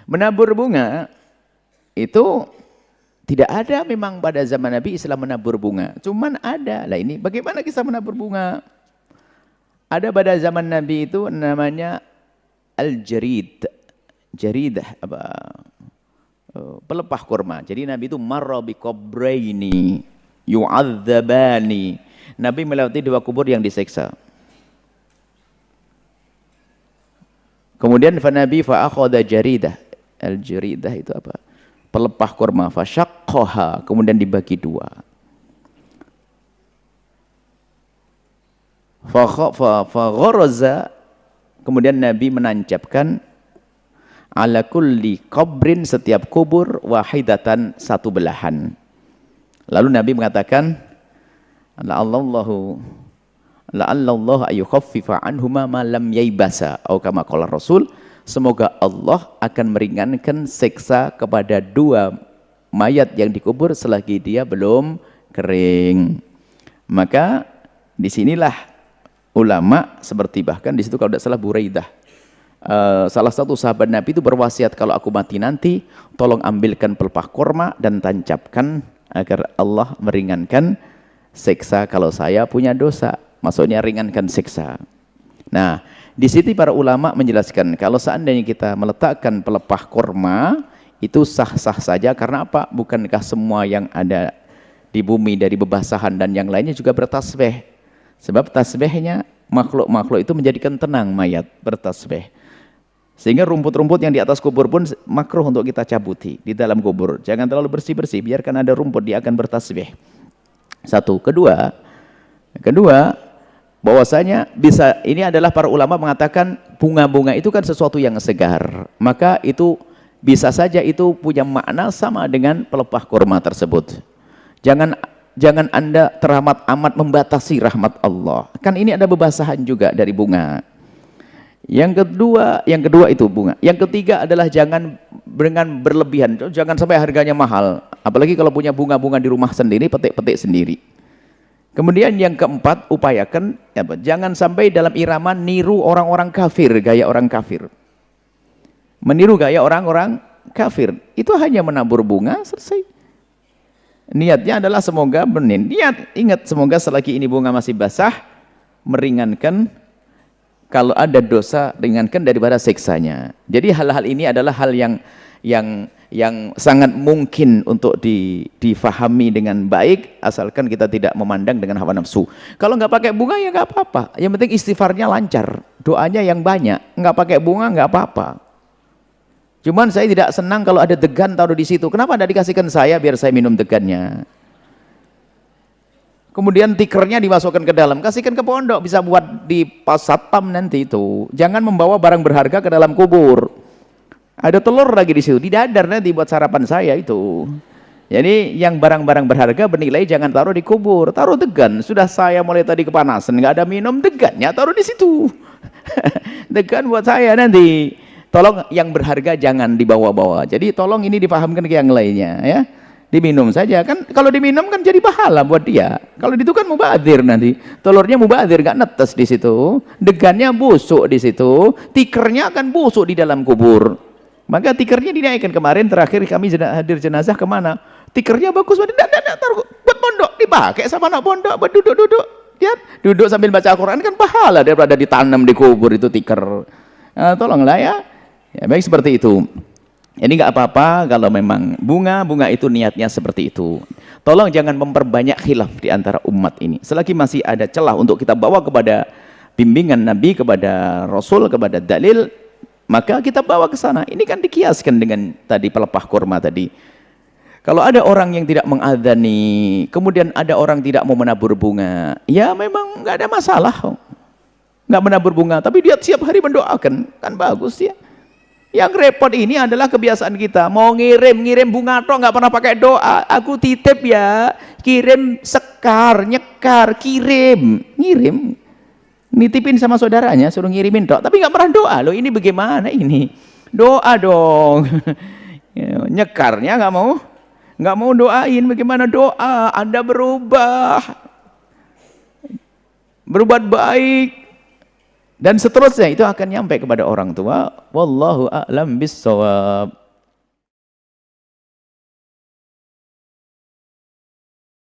Menabur bunga itu tidak ada memang pada zaman Nabi Islam menabur bunga. Cuman ada. Lah ini bagaimana kisah menabur bunga? Ada pada zaman Nabi itu namanya al-jarid. Jaridah apa? Pelepah kurma. Jadi Nabi itu marra bi qabraini yu'adzabani. Nabi melewati dua kubur yang disiksa. Kemudian Nabi fa akhadha jaridah. Al-jaridah itu apa? Pelepah kurma, fa syaqqaha, kemudian dibagi dua. Fa gharaza, kemudian Nabi menancapkan ala kulli qabrin, setiap kubur, wahidatan, satu belahan. Lalu Nabi mengatakan la'allallahu ayyukhaffifa anhuma ma lam yaibasa, atau kama qala Rasul, semoga Allah akan meringankan siksa kepada dua mayat yang dikubur selagi dia belum kering. Maka disinilah ulama seperti bahkan di situ kalau tidak salah Buraidah, salah satu sahabat Nabi itu berwasiat, kalau aku mati nanti tolong ambilkan pelepah kurma dan tancapkan agar Allah meringankan siksa kalau saya punya dosa. Maksudnya ringankan siksa. Nah, di sini para ulama menjelaskan kalau seandainya kita meletakkan pelepah kurma itu sah-sah saja. Karena apa? Bukankah semua yang ada di bumi dari bebasahan dan yang lainnya juga bertasbih? Sebab tasbihnya makhluk-makhluk itu menjadikan tenang mayat bertasbih. Sehingga rumput-rumput yang di atas kubur pun makruh untuk kita cabuti di dalam kubur. Jangan terlalu bersih-bersih, biarkan ada rumput, dia akan bertasbih. Satu. Kedua, bahwasanya bisa, ini adalah para ulama mengatakan bunga-bunga itu kan sesuatu yang segar. Maka itu bisa saja itu punya makna sama dengan pelepah kurma tersebut. Jangan Anda teramat-amat membatasi rahmat Allah. Kan ini ada bebasahan juga dari bunga. Yang kedua itu bunga. Yang ketiga adalah jangan dengan berlebihan. Jangan sampai harganya mahal. Apalagi kalau punya bunga-bunga di rumah sendiri, petik-petik sendiri. Kemudian yang keempat, upayakan jangan sampai dalam irama niru orang-orang kafir, gaya orang kafir. Meniru gaya orang-orang kafir. Itu hanya menabur bunga, selesai. Niatnya adalah semoga ingat semoga selagi ini bunga masih basah, meringankan kalau ada dosa, ringankan daripada siksanya. Jadi hal-hal ini adalah hal yang sangat mungkin untuk difahami dengan baik, asalkan kita tidak memandang dengan hawa nafsu. Kalau nggak pakai bunga ya nggak apa-apa. Yang penting istighfarnya lancar, doanya yang banyak. Nggak pakai bunga nggak apa-apa. Cuman saya tidak senang kalau ada degan taruh di situ. Kenapa tidak dikasihkan saya biar saya minum degannya? Kemudian tikernya dimasukkan ke dalam, kasihkan ke pondok, bisa buat di pas satpam nanti itu. Jangan membawa barang berharga ke dalam kubur. Ada telur lagi di situ, di dadar nanti buat sarapan saya itu. Jadi yang barang-barang berharga bernilai jangan taruh di kubur, taruh degan. Sudah saya mulai tadi kepanasan, nggak ada minum, degannya taruh di situ. Degan buat saya nanti. Tolong yang berharga jangan dibawa-bawa. Jadi tolong ini dipahamkan ke yang lainnya, ya. Diminum saja kan, kalau diminum kan jadi pahala buat dia. Kalau itu kan mubazir nanti, telurnya mubazir, nggak netes di situ, degannya busuk di situ, tikernya akan busuk di dalam kubur. Maka tikernya dinaikkan. Kemarin terakhir kami hadir jenazah kemana? Tikernya bagus, taruh buat pondok, dipakai sama anak pondok, buat duduk-duduk, ya, duduk sambil baca Al-Quran kan pahala daripada ditanam di kubur itu tiker. Nah, tolonglah ya, baik seperti itu. Jadi nggak apa-apa kalau memang bunga itu niatnya seperti itu. Tolong jangan memperbanyak khilaf di antara umat ini. Selagi masih ada celah untuk kita bawa kepada bimbingan Nabi, kepada Rasul, kepada dalil, maka kita bawa ke sana. Ini kan dikiaskan dengan tadi pelepah kurma tadi. Kalau ada orang yang tidak mengadzani, kemudian ada orang tidak mau menabur bunga, ya memang nggak ada masalah. Nggak menabur bunga, tapi dia tiap hari mendoakan, kan bagus ya. Yang repot ini adalah kebiasaan kita, mau ngirim bunga toh nggak pernah pakai doa. Aku titip ya, kirim sekar, nyekar, ngirim, nitipin sama saudaranya, suruh ngirimin toh, tapi nggak pernah doa. Loh ini bagaimana ini? Doa dong. Nyekarnya nggak mau doain, bagaimana doa? Anda berbuat baik, Dan seterusnya itu akan nyampe kepada orang tua. Wallahu a'lam bissawab.